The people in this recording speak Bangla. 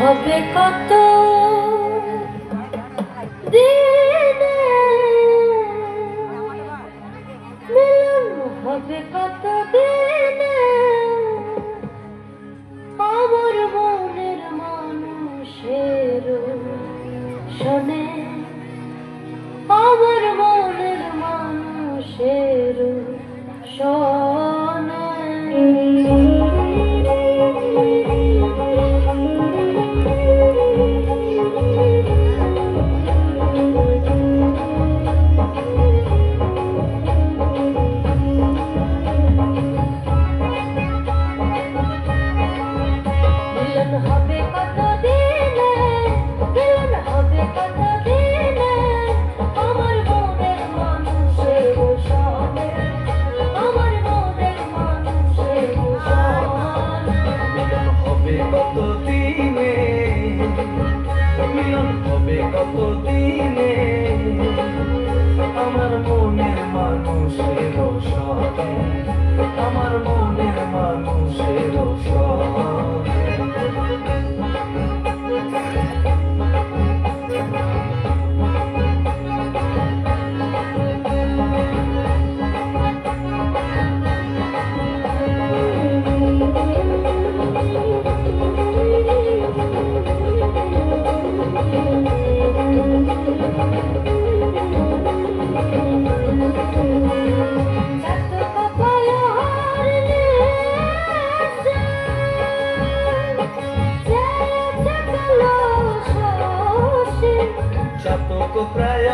হবে কত দিনে, মিলন হবে কত দিনে, আমার মনের মানুষের শোনে, আমার মনের মানুষের শোনে। মিলন হবে কত দিনে, মিলন হবে কত দিনে, আমার মনের মানুষের শোনে, আমার মনের মানুষের শোনে। মিলন হবে কত দিনে, মিলন হবে কত দিনে, আমার মনের মানুষের শোনে, আমার মনের মানুষের শোনে। চাতক প্রায়